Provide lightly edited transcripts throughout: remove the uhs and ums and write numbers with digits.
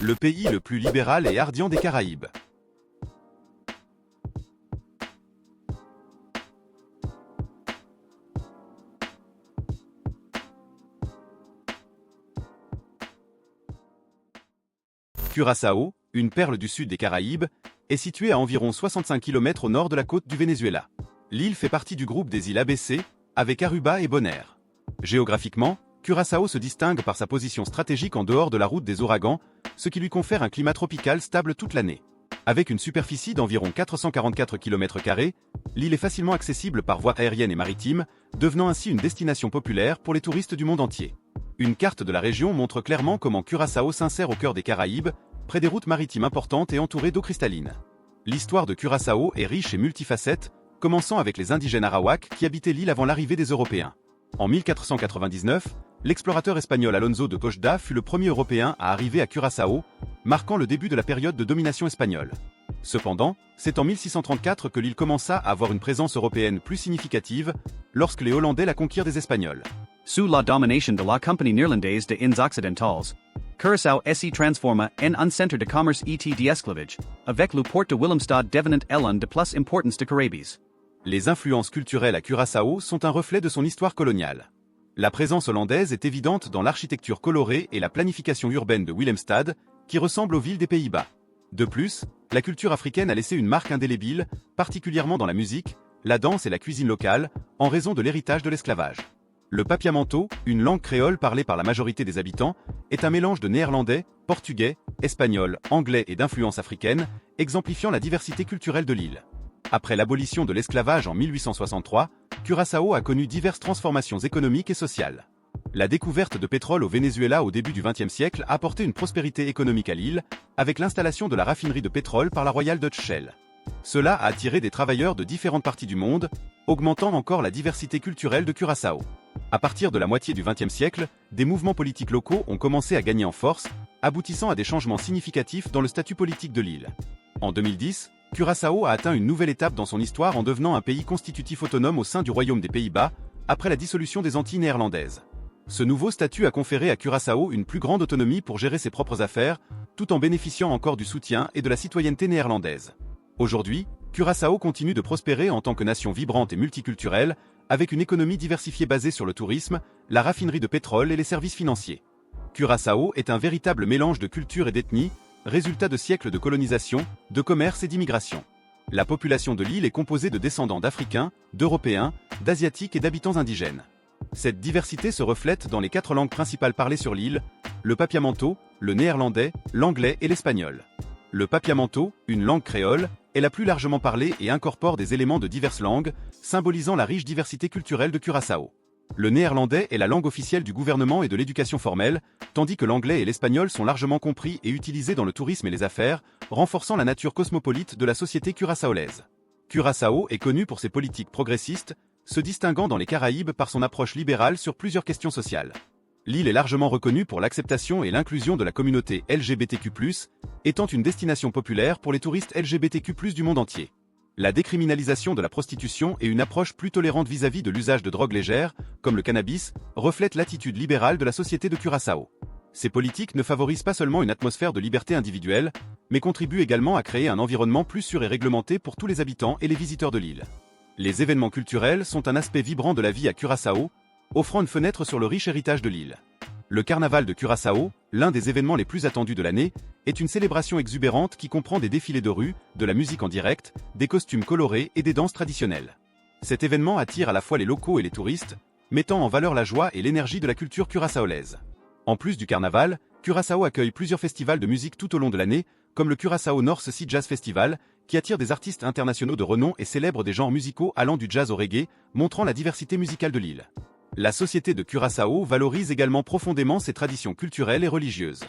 le pays le plus libéral et ardent des Caraïbes. Curaçao, une perle du sud des Caraïbes, est située à environ 65 km au nord de la côte du Venezuela. L'île fait partie du groupe des îles ABC, avec Aruba et Bonaire. Géographiquement, Curaçao se distingue par sa position stratégique en dehors de la route des ouragans, ce qui lui confère un climat tropical stable toute l'année. Avec une superficie d'environ 444 km², l'île est facilement accessible par voie aérienne et maritime, devenant ainsi une destination populaire pour les touristes du monde entier. Une carte de la région montre clairement comment Curaçao s'insère au cœur des Caraïbes, près des routes maritimes importantes et entourée d'eau cristalline. L'histoire de Curaçao est riche et multifacette, commençant avec les indigènes arawaks qui habitaient l'île avant l'arrivée des Européens. En 1499, l'explorateur espagnol Alonso de Cochda fut le premier Européen à arriver à Curaçao, marquant le début de la période de domination espagnole. Cependant, c'est en 1634 que l'île commença à avoir une présence européenne plus significative, lorsque les Hollandais la conquirent des Espagnols. Sous la domination de la Compagnie néerlandaise des Indes occidentales, Curaçao s'est transforma en un centre de commerce et d'esclavage, avec le port de Willemstad devenant l'un des plus importants des Caraïbes. Les influences culturelles à Curaçao sont un reflet de son histoire coloniale. La présence hollandaise est évidente dans l'architecture colorée et la planification urbaine de Willemstad, qui ressemble aux villes des Pays-Bas. De plus, la culture africaine a laissé une marque indélébile, particulièrement dans la musique, la danse et la cuisine locale, en raison de l'héritage de l'esclavage. Le papiamento, une langue créole parlée par la majorité des habitants, est un mélange de néerlandais, portugais, espagnol, anglais et d'influences africaines, exemplifiant la diversité culturelle de l'île. Après l'abolition de l'esclavage en 1863, Curaçao a connu diverses transformations économiques et sociales. La découverte de pétrole au Venezuela au début du XXe siècle a apporté une prospérité économique à l'île, avec l'installation de la raffinerie de pétrole par la Royal Dutch Shell. Cela a attiré des travailleurs de différentes parties du monde, augmentant encore la diversité culturelle de Curaçao. À partir de la moitié du XXe siècle, des mouvements politiques locaux ont commencé à gagner en force, aboutissant à des changements significatifs dans le statut politique de l'île. En 2010, Curaçao a atteint une nouvelle étape dans son histoire en devenant un pays constitutif autonome au sein du Royaume des Pays-Bas, après la dissolution des Antilles néerlandaises. Ce nouveau statut a conféré à Curaçao une plus grande autonomie pour gérer ses propres affaires, tout en bénéficiant encore du soutien et de la citoyenneté néerlandaise. Aujourd'hui, Curaçao continue de prospérer en tant que nation vibrante et multiculturelle, avec une économie diversifiée basée sur le tourisme, la raffinerie de pétrole et les services financiers. Curaçao est un véritable mélange de culture et d'ethnie, résultat de siècles de colonisation, de commerce et d'immigration. La population de l'île est composée de descendants d'Africains, d'Européens, d'Asiatiques et d'habitants indigènes. Cette diversité se reflète dans les 4 langues principales parlées sur l'île, le papiamento, le néerlandais, l'anglais et l'espagnol. Le papiamento, une langue créole, est la plus largement parlée et incorpore des éléments de diverses langues, symbolisant la riche diversité culturelle de Curaçao. Le néerlandais est la langue officielle du gouvernement et de l'éducation formelle, tandis que l'anglais et l'espagnol sont largement compris et utilisés dans le tourisme et les affaires, renforçant la nature cosmopolite de la société curaçaolaise. Curaçao est connu pour ses politiques progressistes, se distinguant dans les Caraïbes par son approche libérale sur plusieurs questions sociales. L'île est largement reconnue pour l'acceptation et l'inclusion de la communauté LGBTQ+, étant une destination populaire pour les touristes LGBTQ+, du monde entier. La décriminalisation de la prostitution et une approche plus tolérante vis-à-vis de l'usage de drogues légères, comme le cannabis, reflètent l'attitude libérale de la société de Curaçao. Ces politiques ne favorisent pas seulement une atmosphère de liberté individuelle, mais contribuent également à créer un environnement plus sûr et réglementé pour tous les habitants et les visiteurs de l'île. Les événements culturels sont un aspect vibrant de la vie à Curaçao, offrant une fenêtre sur le riche héritage de l'île. Le carnaval de Curaçao, l'un des événements les plus attendus de l'année, est une célébration exubérante qui comprend des défilés de rue, de la musique en direct, des costumes colorés et des danses traditionnelles. Cet événement attire à la fois les locaux et les touristes, mettant en valeur la joie et l'énergie de la culture curaçaolaise. En plus du carnaval, Curaçao accueille plusieurs festivals de musique tout au long de l'année, comme le Curaçao North Sea Jazz Festival, qui attire des artistes internationaux de renom et célèbre des genres musicaux allant du jazz au reggae, montrant la diversité musicale de l'île. La société de Curaçao valorise également profondément ses traditions culturelles et religieuses.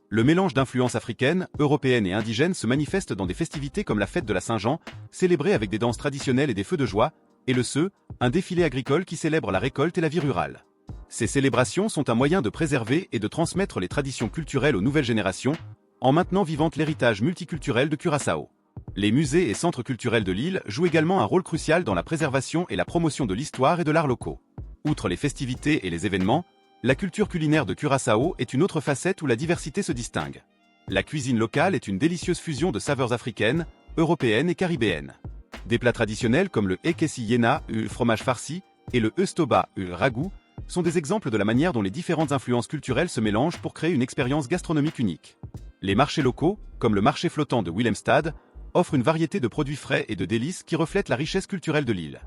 Le mélange d'influences africaines, européennes et indigènes se manifeste dans des festivités comme la fête de la Saint-Jean, célébrée avec des danses traditionnelles et des feux de joie, et le Seu, un défilé agricole qui célèbre la récolte et la vie rurale. Ces célébrations sont un moyen de préserver et de transmettre les traditions culturelles aux nouvelles générations, en maintenant vivant l'héritage multiculturel de Curaçao. Les musées et centres culturels de l'île jouent également un rôle crucial dans la préservation et la promotion de l'histoire et de l'art locaux. Outre les festivités et les événements, la culture culinaire de Curaçao est une autre facette où la diversité se distingue. La cuisine locale est une délicieuse fusion de saveurs africaines, européennes et caribéennes. Des plats traditionnels comme le ekessi yena, fromage farci, et le eustoba, ragoût, sont des exemples de la manière dont les différentes influences culturelles se mélangent pour créer une expérience gastronomique unique. Les marchés locaux, comme le marché flottant de Willemstad, offrent une variété de produits frais et de délices qui reflètent la richesse culturelle de l'île.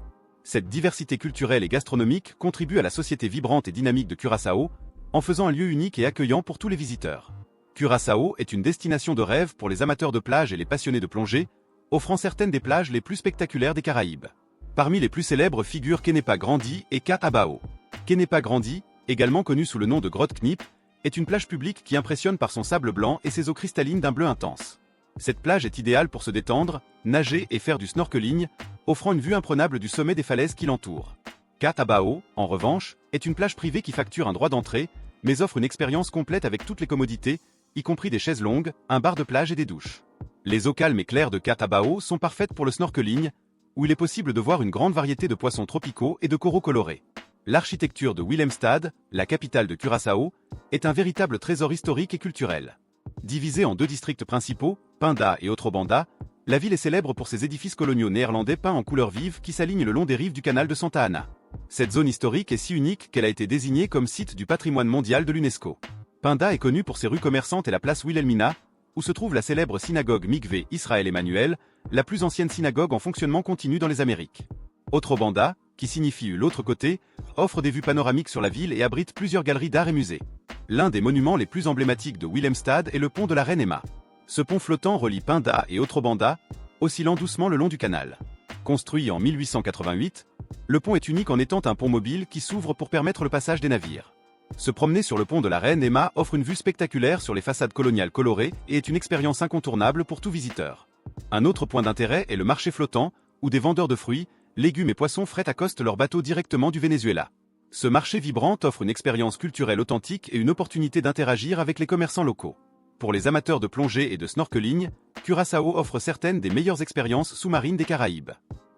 Cette diversité culturelle et gastronomique contribue à la société vibrante et dynamique de Curaçao, en faisant un lieu unique et accueillant pour tous les visiteurs. Curaçao est une destination de rêve pour les amateurs de plage et les passionnés de plongée, offrant certaines des plages les plus spectaculaires des Caraïbes. Parmi les plus célèbres figurent Kenepa Grandi et Ca'Abao. Kenepa Grandi, également connue sous le nom de Grotte Knip, est une plage publique qui impressionne par son sable blanc et ses eaux cristallines d'un bleu intense. Cette plage est idéale pour se détendre, nager et faire du snorkeling, offrant une vue imprenable du sommet des falaises qui l'entourent. Ca'Abao, en revanche, est une plage privée qui facture un droit d'entrée, mais offre une expérience complète avec toutes les commodités, y compris des chaises longues, un bar de plage et des douches. Les eaux calmes et claires de Ca'Abao sont parfaites pour le snorkeling, où il est possible de voir une grande variété de poissons tropicaux et de coraux colorés. L'architecture de Willemstad, la capitale de Curaçao, est un véritable trésor historique et culturel. Divisée en deux districts principaux, Pinda et Otrobanda, la ville est célèbre pour ses édifices coloniaux néerlandais peints en couleurs vives qui s'alignent le long des rives du canal de Santa Ana. Cette zone historique est si unique qu'elle a été désignée comme site du patrimoine mondial de l'UNESCO. Pinda est connue pour ses rues commerçantes et la place Wilhelmina, où se trouve la célèbre synagogue Mikvé Israël Emmanuel, la plus ancienne synagogue en fonctionnement continu dans les Amériques. Otrobanda, qui signifie l'autre côté, offre des vues panoramiques sur la ville et abrite plusieurs galeries d'art et musées. L'un des monuments les plus emblématiques de Willemstad est le pont de la Reine Emma. Ce pont flottant relie Pinda et Otrobanda, oscillant doucement le long du canal. Construit en 1888, le pont est unique en étant un pont mobile qui s'ouvre pour permettre le passage des navires. Se promener sur le pont de la Reine Emma offre une vue spectaculaire sur les façades coloniales colorées et est une expérience incontournable pour tout visiteur. Un autre point d'intérêt est le marché flottant, où des vendeurs de fruits, légumes et poissons frais accostent leurs bateaux directement du Venezuela. Ce marché vibrant offre une expérience culturelle authentique et une opportunité d'interagir avec les commerçants locaux. Pour les amateurs de plongée et de snorkeling, Curaçao offre certaines des meilleures expériences sous-marines des Caraïbes.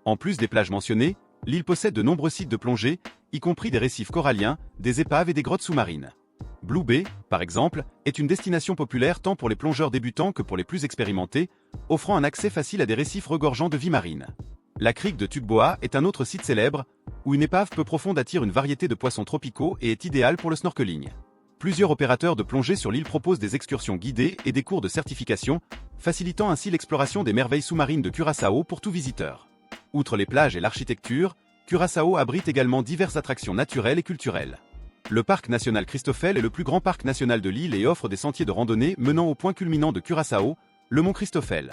En plus des plages mentionnées, l'île possède de nombreux sites de plongée, y compris des récifs coralliens, des épaves et des grottes sous-marines. Blue Bay, par exemple, est une destination populaire tant pour les plongeurs débutants que pour les plus expérimentés, offrant un accès facile à des récifs regorgeant de vie marine. La crique de Tugboa est un autre site célèbre, où une épave peu profonde attire une variété de poissons tropicaux et est idéale pour le snorkeling. Plusieurs opérateurs de plongée sur l'île proposent des excursions guidées et des cours de certification, facilitant ainsi l'exploration des merveilles sous-marines de Curaçao pour tout visiteur. Outre les plages et l'architecture, Curaçao abrite également diverses attractions naturelles et culturelles. Le parc national Christoffel est le plus grand parc national de l'île et offre des sentiers de randonnée menant au point culminant de Curaçao, le mont Christoffel.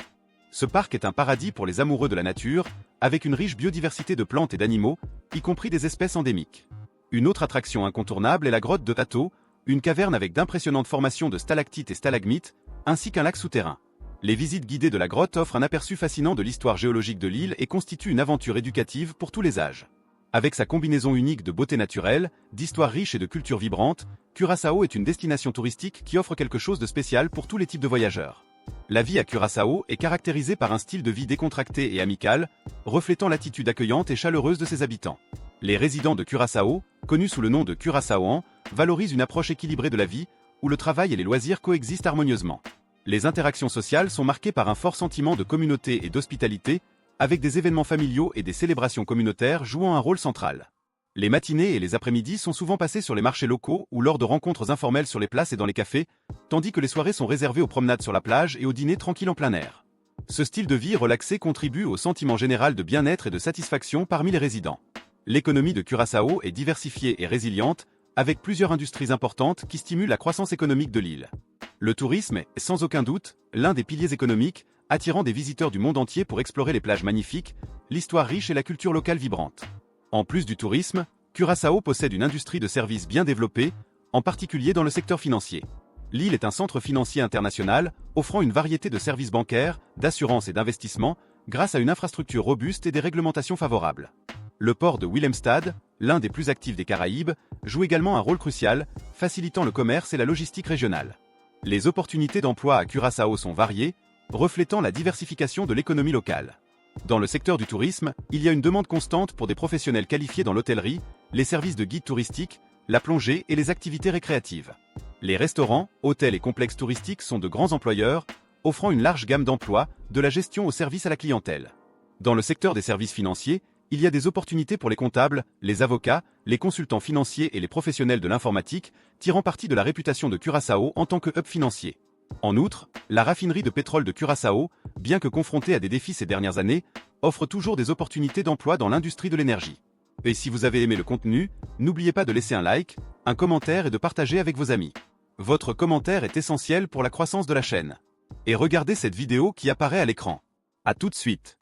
Ce parc est un paradis pour les amoureux de la nature, avec une riche biodiversité de plantes et d'animaux, y compris des espèces endémiques. Une autre attraction incontournable est la grotte de Tato, une caverne avec d'impressionnantes formations de stalactites et stalagmites, ainsi qu'un lac souterrain. Les visites guidées de la grotte offrent un aperçu fascinant de l'histoire géologique de l'île et constituent une aventure éducative pour tous les âges. Avec sa combinaison unique de beauté naturelle, d'histoire riche et de culture vibrante, Curaçao est une destination touristique qui offre quelque chose de spécial pour tous les types de voyageurs. La vie à Curaçao est caractérisée par un style de vie décontracté et amical, reflétant l'attitude accueillante et chaleureuse de ses habitants. Les résidents de Curaçao, connus sous le nom de Curaçaoans, valorisent une approche équilibrée de la vie, où le travail et les loisirs coexistent harmonieusement. Les interactions sociales sont marquées par un fort sentiment de communauté et d'hospitalité, avec des événements familiaux et des célébrations communautaires jouant un rôle central. Les matinées et les après-midi sont souvent passées sur les marchés locaux ou lors de rencontres informelles sur les places et dans les cafés, tandis que les soirées sont réservées aux promenades sur la plage et aux dîners tranquilles en plein air. Ce style de vie relaxé contribue au sentiment général de bien-être et de satisfaction parmi les résidents. L'économie de Curaçao est diversifiée et résiliente, avec plusieurs industries importantes qui stimulent la croissance économique de l'île. Le tourisme est, sans aucun doute, l'un des piliers économiques, attirant des visiteurs du monde entier pour explorer les plages magnifiques, l'histoire riche et la culture locale vibrante. En plus du tourisme, Curaçao possède une industrie de services bien développée, en particulier dans le secteur financier. L'île est un centre financier international, offrant une variété de services bancaires, d'assurance et d'investissement, grâce à une infrastructure robuste et des réglementations favorables. Le port de Willemstad, l'un des plus actifs des Caraïbes, joue également un rôle crucial, facilitant le commerce et la logistique régionale. Les opportunités d'emploi à Curaçao sont variées, reflétant la diversification de l'économie locale. Dans le secteur du tourisme, il y a une demande constante pour des professionnels qualifiés dans l'hôtellerie, les services de guide touristique, la plongée et les activités récréatives. Les restaurants, hôtels et complexes touristiques sont de grands employeurs, offrant une large gamme d'emplois, de la gestion au service à la clientèle. Dans le secteur des services financiers, il y a des opportunités pour les comptables, les avocats, les consultants financiers et les professionnels de l'informatique, tirant parti de la réputation de Curaçao en tant que hub financier. En outre, la raffinerie de pétrole de Curaçao, bien que confrontée à des défis ces dernières années, offre toujours des opportunités d'emploi dans l'industrie de l'énergie. Et si vous avez aimé le contenu, n'oubliez pas de laisser un like, un commentaire et de partager avec vos amis. Votre commentaire est essentiel pour la croissance de la chaîne. Et regardez cette vidéo qui apparaît à l'écran. À tout de suite.